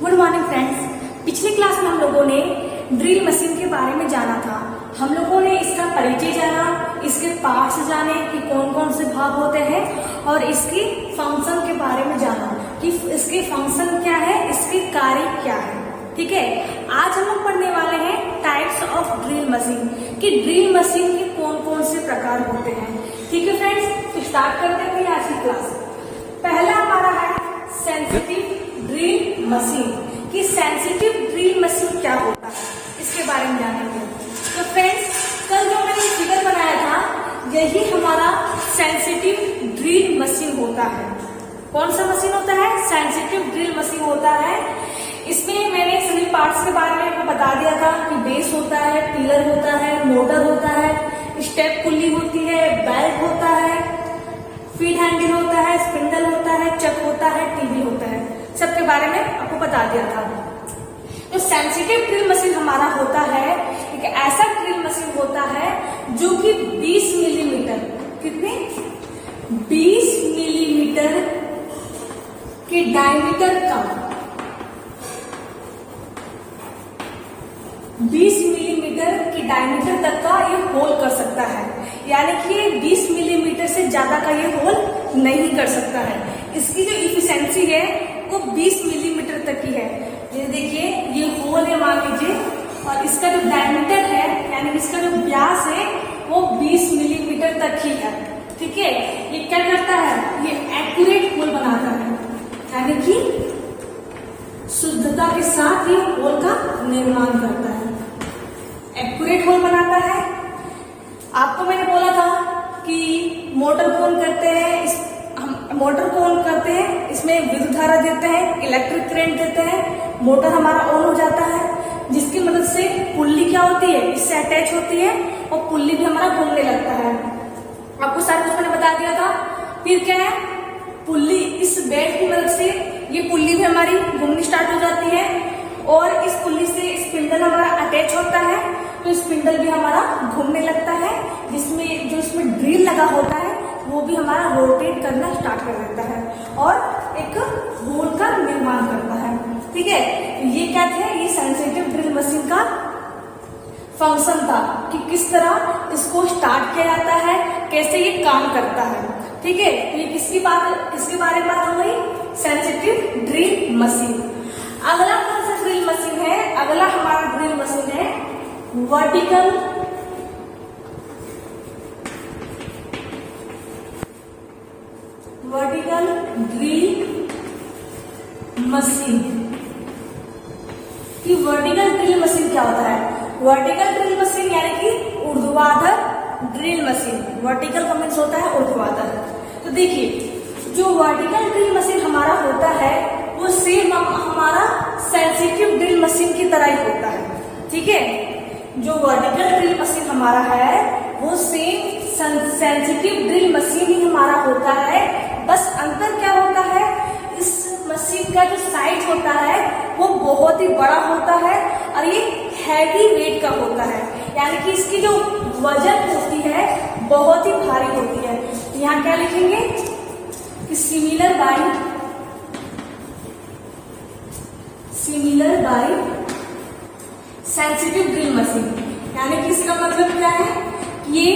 Good morning friends. पिछली class में हम लोगों ने ड्रिल मशीन के बारे में जाना था। हम लोगों ने इसका परिचय जाना, इसके पार्ट्स जाने कि कौन कौन से भाग होते हैं और इसकी फंक्शन के बारे में जाना कि इसके फंक्शन क्या है, इसके कार्य क्या है। ठीक है, आज हम लोग पढ़ने वाले हैं टाइप्स ऑफ ड्रिल मशीन कि ड्रिल मशीन के कौन कौन से प्रकार होते हैं। ठीक है फ्रेंड्स, तो स्टार्ट करते हैं आज की क्लास। पहला हमारा है सेंसिटिव ड्रिल मशीन कि सेंसिटिव ड्रिल मशीन क्या होता है, इसके बारे में जानेंगे। तो फ्रेंड्स, कल जो मैंने फिगर बनाया था यही हमारा सेंसिटिव ड्रिल मशीन होता है। कौन सा मशीन होता है? सेंसिटिव ड्रिल मशीन होता है। इसमें मैंने सभी पार्ट्स के बारे में आपको बता दिया था कि बेस होता है, पिलर होता है, मोटर होता है, स्टेप पुल्ली होती है, बेल्ट होता है, फीड हैंडल होता है, स्पिंडल होता है, चक होता है, टीवी होता है, सबके बारे में आपको बता दिया था। तो सेंसिटिव ड्रिल मशीन हमारा होता है एक ऐसा ड्रिल मशीन होता है जो कि 20 मिलीमीटर, कितने 20 मिलीमीटर के डायमीटर का 20 मिलीमीटर के डायमीटर तक का ये होल कर सकता है। यानी कि 20 मिलीमीटर से ज्यादा का ये होल नहीं कर सकता है। इसकी जो इफिशिएंसी है वो 20 मिलीमीटर तक की है। ये देखिए, ये होल है मान लीजिए, और इसका जो डायमीटर है यानी इसका जो व्यास है वो 20 मिलीमीटर तक ही है। ठीक है, ये क्या करता है? ये एक्यूरेट होल बनाता है, यानी कि शुद्धता के साथ ये होल का निर्माण करता है, एक्यूरेट होल बनाता है। आपको मैंने बोला था कि मोटर कौन करते हैं, मोटर को ऑन करते हैं, इसमें विद्युत धारा देते हैं, इलेक्ट्रिक करंट देते हैं, मोटर हमारा ऑन हो जाता है, जिसकी मदद से पुल्ली क्या होती है, इससे अटैच होती है और पुल्ली भी हमारा घूमने लगता है। आपको सारा कुछ मैंने बता दिया था। फिर क्या है, पुल्ली इस बेल्ट की मदद से ये पुल्ली भी हमारी घूमनी स्टार्ट हो जाती है और इस पुल्ली से स्पिंडल हमारा अटैच होता है, तो स्पिंडल भी हमारा घूमने लगता है, जिसमें जो इसमें ड्रिल लगा होता है वो भी हमारा रोटेट करना स्टार्ट कर देता है और एक होल का निर्माण करता है। ठीक है, ये क्या थे? ये सेंसिटिव ड्रिल मशीन का फंक्शन था कि किस तरह इसको स्टार्ट किया जाता है, कैसे ये काम करता है। ठीक है, तो ये किसके बारे में बात हो गई? Sensitive drill machine. अगला कौन सा ड्रिल मशीन है? अगला हमारा ड्रिल मशीन है वर्टिकल ड्रिल मशीन। कि वर्टिकल ड्रिल मशीन क्या होता है? वर्टिकल ड्रिल मशीन यानी कि ऊर्ध्वाधर ड्रिल मशीन। वर्टिकल का मीन्स होता है ऊर्ध्वाधर। तो देखिए, जो वर्टिकल ड्रिल मशीन हमारा होता है वो सेम हमारा सेंसिटिव ड्रिल मशीन की तरह ही होता है। ठीक है, जो वर्टिकल ड्रिल मशीन हमारा है वो सेम सेंसिटिव ड्रिल मशीन ही हमारा होता है। बस अंतर क्या होता है, इस मशीन का जो साइज होता है वो बहुत ही बड़ा होता है और ये हैवी वेट का होता है, यानी कि इसकी जो वजन होती है बहुत ही भारी होती है। यहाँ क्या लिखेंगे कि similar by sensitive drill machine. यानी कि इसका मतलब क्या है कि ये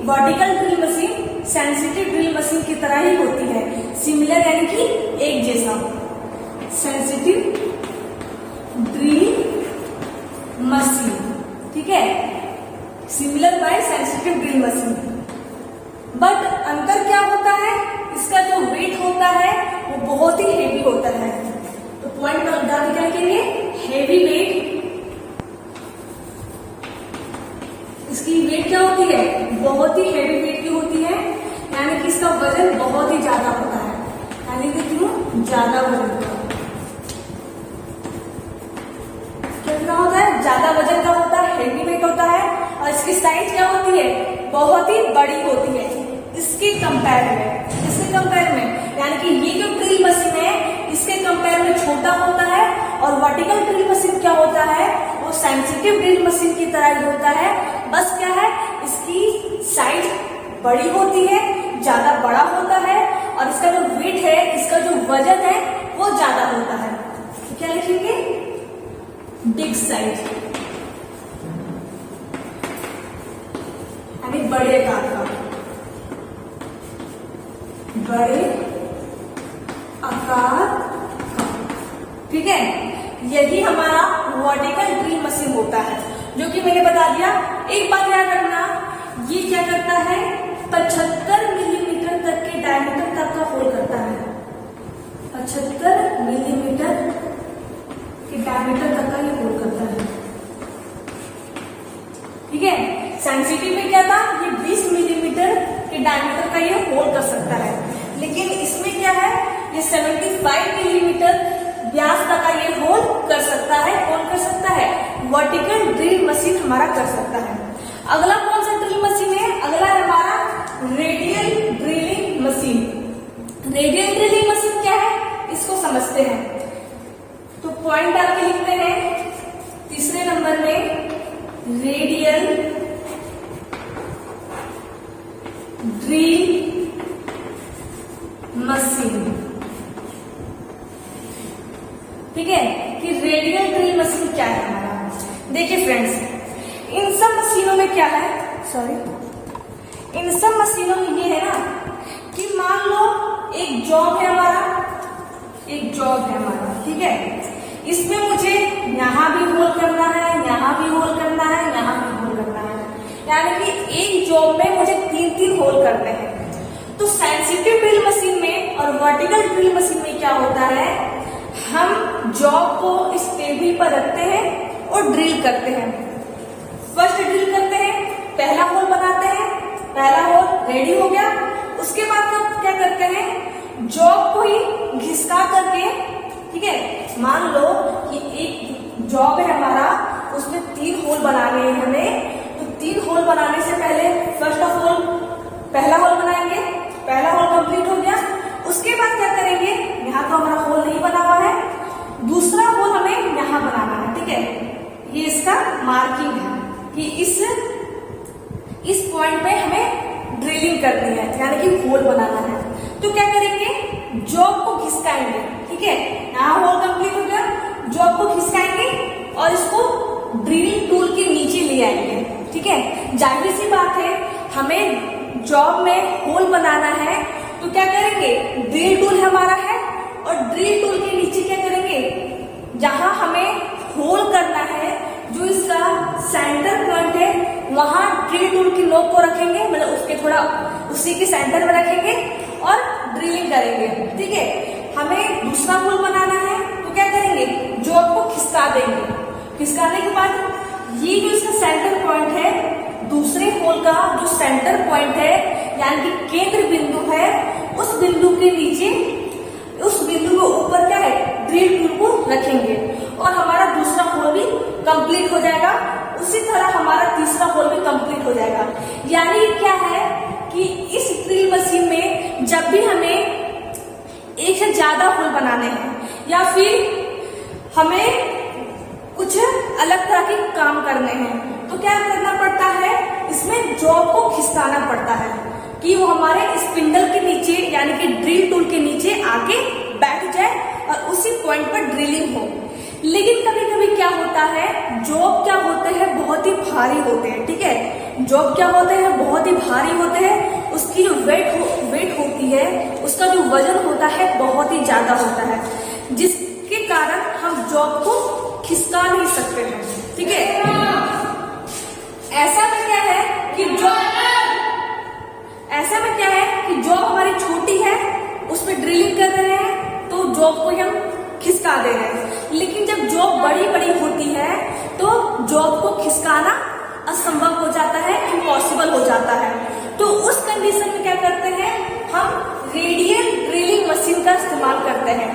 vertical drill machine sensitive drill machine की तरह ही होती है। सिमिलर यानी कि एक जैसा, सेंसिटिव ड्रिल मशीन। ठीक है, similar by sensitive drill machine. But अंतर क्या होता है, इसका जो वेट होता है वो बहुत ही हेवी होता है। तो पॉइंट क्या लिखेंगे? Heavy weight. इसकी वेट क्या होती है? बहुत ही हेवी वेट की होती है, यानी कि इसका वजन बहुत ही ज्यादा होता है, यानी कि क्यों ज्यादा वजन का। कितना होता है? ज्यादा वजन का होता है, हेवी वेट होता है, और इसकी साइज क्या होती है? बहुत ही बड़ी होती है इसके कंपेयर में। यानी कि ये जो ड्रिल मशीन है इसके कंपेयर में छोटा होता है, और वर्टिकल ड्रिल मशीन क्या होता है? वो सेंसिटिव ड्रिल मशीन की तरह ही होता है। बस क्या है, इसकी साइज बड़ी होती है, ज्यादा बड़ा होता है, और इसका जो वेट है, इसका जो वजन है वो ज्यादा होता है। तो क्या लिखेंगे? साइज, यानी बड़े आकार का, बड़े आकार का, ठीक है। यदि हमारा वर्टिकल ड्रिल मशीन होता है, जो कि मैंने बता दिया, एक बात याद रखना, ये क्या करता है, 75 मिलीमीटर तक के डायमीटर तक का होल करता है, 75 मिलीमीटर के डायमीटर तक का ये होल करता है, ठीक है। सेंसिटिव में क्या था, ये 20 मिलीमीटर के डायमीटर का ये होल कर सकता है, लेकिन इसमें क्या है, ये 75 मिलीमीटर व्यास तक का ये होल कर सकता है। कौन कर सकता है, वर्टिकल ड्रिल मशीन हमारा कर सकता है। अगला कौन सा ड्रिल मशीन है, अगला है हमारा radial drilling machine. Radial drilling machine क्या है, इसको समझते हैं। तो पॉइंट आपके लिखते हैं तीसरे नंबर में, रेडियल ड्रिल मशीन, ठीक है, कि रेडियल ड्रिल मशीन क्या है हमारा। देखिए फ्रेंड्स, इन सब मशीनों में क्या है, इन सब मशीनों में ये है ना कि मान लो एक जॉब है हमारा, एक जॉब है हमारा, ठीक है। इसमें मुझे यहाँ भी होल करना है, यहाँ भी होल करना है, यहाँ भी होल करना है, यानी कि एक जॉब में मुझे 3-3 होल करने हैं। तो सेंसिटिव ड्रिल मशीन में और वर्टिकल ड्रिल मशीन में क्या होता है, हम जॉब को इस टेबल पर रखते हैं और ड्रिल करते हैं। फर्स्ट ड्रिल करते हैं, पहला होल बनाते हैं, पहला होल रेडी हो गया। उसके बाद हम क्या करते हैं, जॉब को ही घिसका करके, ठीक है, मान लो कि एक जॉब है हमारा, उसमें 3 होल बनाने हैं हमें। तो 3 होल बनाने से पहले फर्स्ट ऑफ ऑल पहला होल बनाएंगे, पहला होल कंप्लीट हो गया। उसके बाद क्या करेंगे, यहाँ तो हमारा होल नहीं बना हुआ है, दूसरा होल हमें यहाँ बनाना है, ठीक है। ये इसका मार्किंग है कि इस पॉइंट पे हमें ड्रिलिंग करनी है, यानी कि होल बनाना है। तो क्या करेंगे, जॉब को घिसकाएंगे, ठीक है, यहाँ होल कंप्लीट हो गया, जॉब को घिसकाएंगे और इसको ड्रिलिंग टूल के नीचे ले आएंगे, ठीक है। जाहिर सी बात है, हमें जॉब में होल बनाना है, तो क्या करेंगे, ड्रिल टूल हमारा है और ड्रिल टूल के नीचे क्या करेंगे, जहां हमें होल करना है, जो इसका सेंटर पॉइंट है, वहां ड्रिल टूल की नोक को रखेंगे, मतलब उसके थोड़ा उसी के सेंटर में रखेंगे और ड्रिलिंग करेंगे, ठीक है। हमें दूसरा होल बनाना है, तो क्या करेंगे, जॉब को खिसका देंगे। खिसकाने के बाद ये जो इसका सेंटर पॉइंट है, दूसरे होल का जो सेंटर पॉइंट है, यानी कि केंद्र बिंदु है, उस बिंदु के नीचे, उस बिंदु के ऊपर क्या है, ड्रिल टूल को रखेंगे और हमारा दूसरा होल भी कंप्लीट हो जाएगा। उसी तरह हमारा तीसरा होल भी कंप्लीट हो जाएगा। यानी क्या है कि इस ड्रिल मशीन में जब भी हमें एक से ज्यादा होल बनाने हैं या फिर हमें कुछ अलग तरह के काम करने हैं, तो क्या करना पड़ता है, इसमें जॉब को खिसकाना पड़ता है कि वो हमारे स्पिंडल के नीचे, यानी कि ड्रिल टूल के नीचे आके बैठ जाए और उसी पॉइंट पर ड्रिलिंग हो। लेकिन कभी कभी क्या होता है, जॉब क्या होते हैं, बहुत ही भारी होते हैं, ठीक है। जॉब क्या होते हैं, बहुत ही भारी होते हैं, उसकी जो वेट होती है, उसका जो वजन होता है बहुत ही ज्यादा होता है, जिसके कारण हम जॉब को खिसका नहीं सकते हैं, ठीक है। ऐसा में क्या है कि जॉब हमारी छोटी है, उसमें ड्रिलिंग कर रहे हैं, तो जॉब को हम खिसका दे रहे हैं। लेकिन जब जॉब बड़ी बड़ी होती है, तो जॉब को खिसकाना असंभव हो जाता है, इम्पॉसिबल हो जाता है। तो उस कंडीशन में क्या करते हैं, हम रेडियल ड्रिलिंग मशीन का इस्तेमाल करते हैं।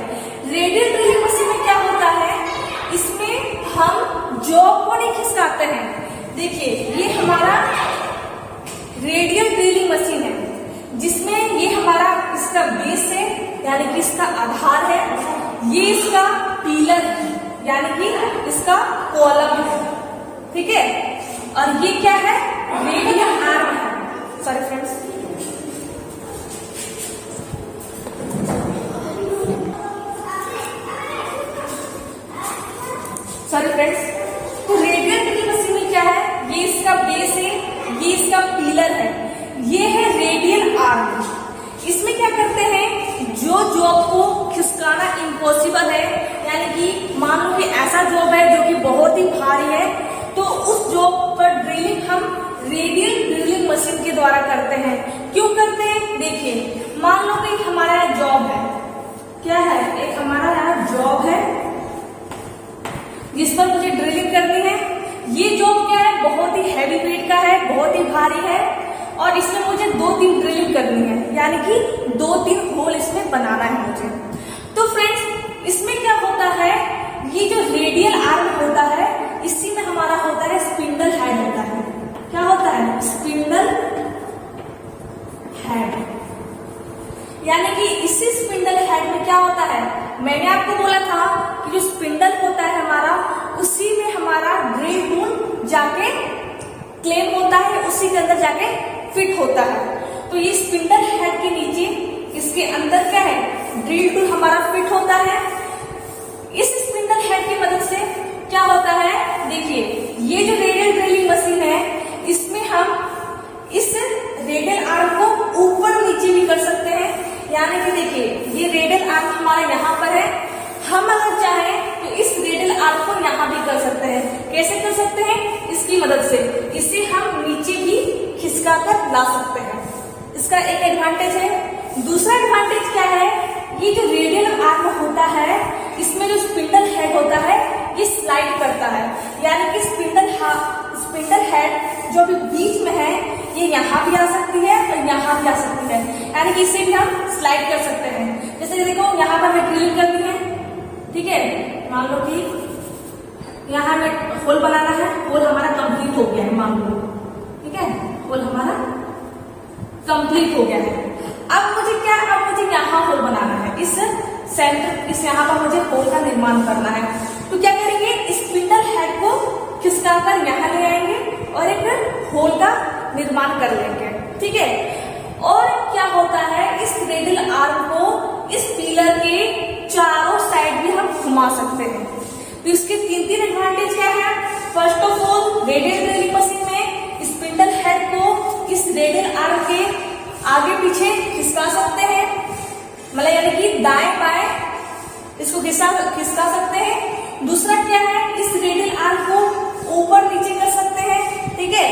रेडियल ड्रिलिंग मशीन में क्या होता है, इसमें हम जॉब को नहीं खिसकाते हैं। देखिए, ये हमारा रेडियल ड्रिलिंग मशीन है, जिसमें ये हमारा इसका बेस है, यानी कि इसका आधार है, ये इसका पिलर है, यानी कि इसका कॉलम है, ठीक है। और ये क्या है, रेडियल आर्म है। सॉरी फ्रेंड्स, बेस है, ये इसका पिलर है, ये है रेडियल आर्म। इसमें क्या करते हैं, जो जॉब को खिसकाना इम्पॉसिबल है, यानी कि मान लो कि ऐसा जॉब है जो कि बहुत ही भारी है, तो उस जॉब पर ड्रिलिंग हम रेडियल ड्रिलिंग मशीन के द्वारा करते हैं। क्यों करते हैं, देखिए मान लो कि हमारा यहाँ जॉब है, क्या है, एक हमारा यहाँ जॉब है जिस पर मुझे ड्रिलिंग करनी है। ये जॉब क्या है, बहुत ही हैवी वेट का है, बहुत ही भारी है, और इसमें मुझे 2-3 ड्रिलिंग करनी है, यानी कि 2-3 होल इसमें बनाना है मुझे। तो फ्रेंड्स इसमें क्या होता है, ये जो रेडियल आर्म होता है, इसी में हमारा होता है स्पिंडल हेड होता है। क्या होता है, स्पिंडल हेड। यानी कि इसी स्पिंडल हेड में क्या होता है, मैंने आपको बोला था कि जो स्पिंडल होता है हमारा, उसी में हमारा ड्रिल टूल जाके क्लेम होता है, उसी के अंदर जाके फिट होता है। तो ये स्पिंडल हेड के नीचे इसके अंदर क्या है, ड्रिल टूल हमारा फिट होता है। इस स्पिंडल हेड की मदद से क्या होता है, देखिए ये जो रेडियल ड्रिलिंग मशीन है, इसमें हम इस रेडियल आर्म को ऊपर नीचे भी कर सकते हैं। यानी कि देखिए ये रेडियल आर्म हमारा यहाँ पर है, हम अगर चाहें तो इस रेडियल आर्म को यहाँ भी कर सकते हैं। कैसे कर सकते हैं, इसकी मदद से इसे हम नीचे भी खिसका कर ला सकते हैं। इसका एक एडवांटेज है। दूसरा एडवांटेज क्या है, ये जो रेडियल आर्म होता है, इसमें जो स्पिंडल हेड होता है ये स्लाइड करता है, यानी कि स्पिंडल हेड जो अभी बीच में है, ये यहाँ भी आ सकती है और यहाँ भी आ सकती है, यानी कि इसे भी हम स्लाइड कर सकते हैं। जैसे देखो यहाँ पर हमें ड्रिलिंग करनी है, ठीक है, मान लो कि यहाँ हमें होल बनाना है, होल हमारा कंप्लीट हो गया है, मान लो, ठीक है, होल हमारा कंप्लीट हो गया है। अब मुझे क्या, अब मुझे यहाँ होल बनाना है, इस सेंटर, इस यहाँ पर मुझे होल का निर्माण करना है। तो क्या करेंगे, स्पिंडल हेड को खिसकाकर यहाँ ले आएंगे और एक होल का निर्माण कर लेंगे, ठीक है। और क्या होता है, इस रेडियल आर्म को इस पिलर के चारों साइड भी हम घुमा सकते हैं। तो इसके 3 एडवांटेज क्या है। First of all, radial drilling machine में स्पिंडल हेड को इस रेडियल आर्म के आगे पीछे खिसका सकते हैं, मतलब यानी कि दाएं बाएं इसको खिसका सकते हैं। दूसरा क्या है, इस रेडियल आर्म को ऊपर नीचे कर सकते हैं, ठीक है।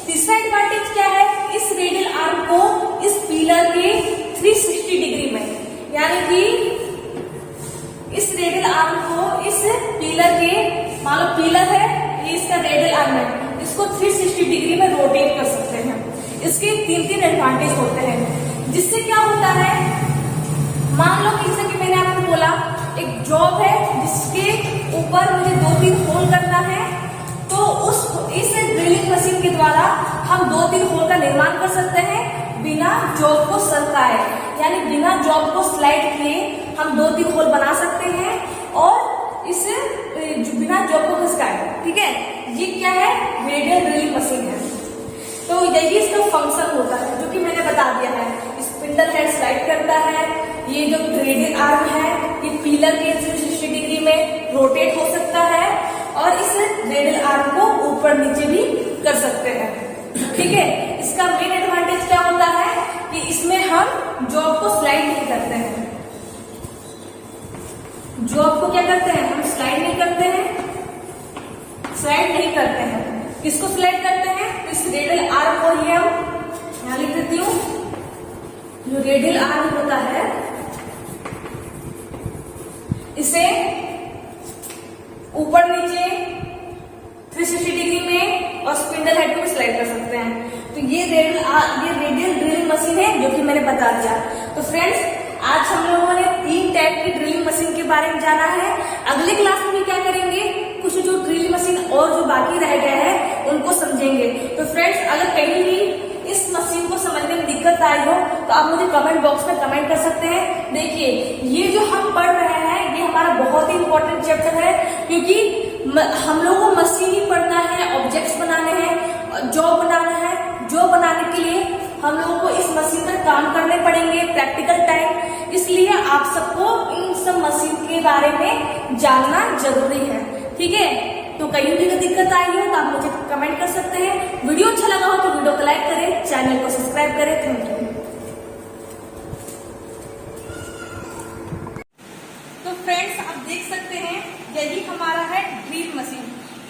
तीसरा एडवांटेज क्या है, इस रेडियल आर्म को इस पिलर के 360 डिग्री में, यानी कि इस रेडियल आर्म को इस पिलर के, मान लो पिलर है, ये इसका रेडियल आर्म है, इसको 360 डिग्री में रोटेट कर सकते हैं। इसके 3 एडवांटेज होते हैं, जिससे क्या होता है, मान लो कि जैसे कि मैंने आपको बोला, एक जॉब है जिसके ऊपर मुझे 2-3 होल करना है, तो इस ड्रिलिंग मशीन के द्वारा हम 2-3 होल का निर्माण कर सकते हैं बिना जॉब को सरकाए, यानी बिना जॉब को स्लाइड किए हम 2-3 होल बना सकते हैं और इसे बिना जॉब को खिसकाए, ठीक है। ये क्या है, रेडियल ड्रिलिंग मशीन है। तो यही इसका फंक्शन होता है, जो कि मैंने बता दिया है। स्पिंडल हेड स्लाइड करता है, ये जो रेडियल आर्म है ये पिलर के 360 डिग्री में रोटेट हो सकता है, और इस रेडियल आर्म को ऊपर नीचे भी कर सकते हैं, ठीक है। इसका मेन एडवांटेज क्या होता है कि इसमें हम जॉब को स्लाइड नहीं करते हैं। जॉब को क्या करते हैं, हम स्लाइड नहीं करते हैं, स्लाइड नहीं करते हैं। किसको स्लाइड करते हैं, इस रेडियल आर्म को ही हम यहां लिख देती हूँ। जो रेडियल आर्म होता है इसे ऊपर नीचे 360 डिग्री में और स्पिंडल हेड को भी स्लाइड कर सकते हैं। तो ये रेडियल ड्रिलिंग मशीन है, जो कि मैंने बता दिया। तो फ्रेंड्स, आज हम लोगों ने 3 टाइप की ड्रिलिंग मशीन के बारे में जाना है। अगले क्लास में क्या करेंगे, कुछ जो ड्रिलिंग मशीन और जो बाकी रह गए हैं उनको समझेंगे। तो फ्रेंड्स, अगर कहीं भी इस मशीन को समझने में दिक्कत आई हो तो आप मुझे कमेंट बॉक्स में कमेंट कर सकते हैं। देखिए, ये जो हम पढ़ रहे हैं ये हमारा बहुत ही इंपॉर्टेंट चैप्टर है, क्योंकि हम लोगों को मशीन ही पढ़ना है, ऑब्जेक्ट्स बनाने हैं, जॉब बनाना है। जॉब बनाने के लिए हम लोगों को इस मशीन पर काम करने पड़ेंगे, प्रैक्टिकल टाइम। इसलिए आप सबको इन सब मशीन के बारे में जानना जरूरी है। ठीक है। तो कहीं भी कोई दिक्कत आई हो तो आप मुझे कमेंट कर सकते हैं। वीडियो अच्छा लगा हो तो वीडियो को लाइक करें, चैनल को सब्सक्राइब करें। Thank you. तो फ्रेंड्स, आप देख सकते हैं यही हमारा है ड्रिल मशीन।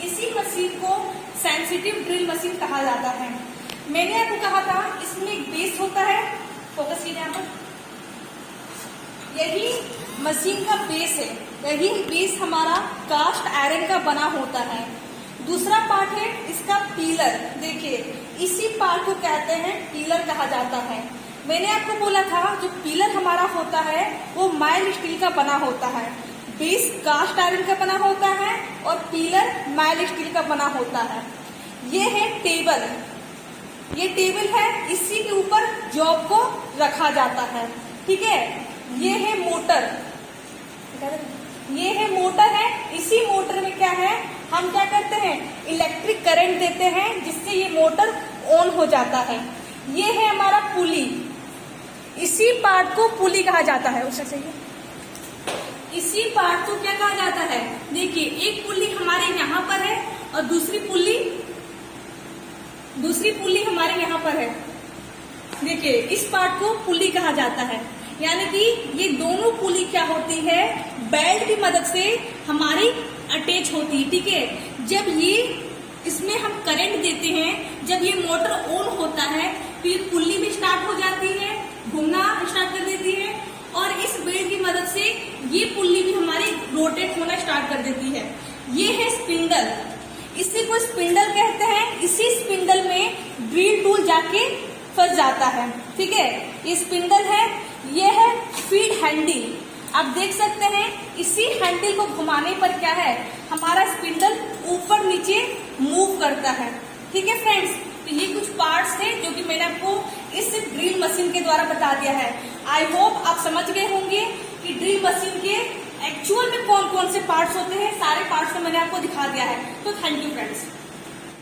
इसी मशीन को सेंसिटिव ड्रिल मशीन कहा जाता है। मैंने आपको कहा था इसमें एक बेस होता है, फोकस कीजिए यहाँ पर, यही मशीन का बेस है। यही बेस हमारा कास्ट आयरन का बना होता है। दूसरा पार्ट है इसका पिलर। देखिए, इसी पार्ट को कहते हैं पिलर कहा जाता है। मैंने आपको बोला था जो पिलर हमारा होता है वो माइल्ड स्टील का बना होता है, बेस कास्ट आयरन का बना होता है और पिलर माइल्ड स्टील का बना होता है। ये है टेबल, ये टेबल है, इसी के ऊपर जॉब को रखा जाता है। ठीक है। ये है मोटर, ये है मोटर है। इसी मोटर में क्या है, हम क्या करते हैं, इलेक्ट्रिक करंट देते हैं जिससे ये मोटर ऑन हो जाता है। ये है हमारा पुली, इसी पार्ट को पुली कहा जाता है। उसे चाहिए, इसी पार्ट को क्या कहा जाता है, देखिए एक पुली हमारे यहाँ पर है और दूसरी पुली हमारे यहाँ पर है। देखिए, इस पार्ट को पुली कहा जाता है। यानी कि ये दोनों पुली क्या होती है, बेल्ट की मदद से हमारी अटैच होती है। ठीक है। जब ये इसमें हम करंट देते हैं, जब ये मोटर ऑन होता है तो ये पुली भी स्टार्ट हो जाती है, घूमना स्टार्ट कर देती है और इस बेल्ट की मदद से ये पुली भी हमारी रोटेट होना स्टार्ट कर देती है। ये है स्पिंडल, इसी को स्पिंडल कहते हैं। इसी स्पिंडल में ड्रिल टूल जाके फंस जाता है। ठीक है। ये स्पिंडल है। ये है फीड हैंडल, आप देख सकते हैं इसी हैंडल को घुमाने पर क्या है, हमारा स्पिंडल ऊपर नीचे मूव करता है। ठीक है फ्रेंड्स, तो ये कुछ पार्ट्स थे जो कि मैंने आपको इस ड्रिल मशीन के द्वारा बता दिया है। आई होप आप समझ गए होंगे कि ड्रिल मशीन के एक्चुअल में कौन कौन से पार्ट्स होते हैं। सारे पार्ट्स को मैंने आपको दिखा दिया है। तो थैंक यू फ्रेंड्स।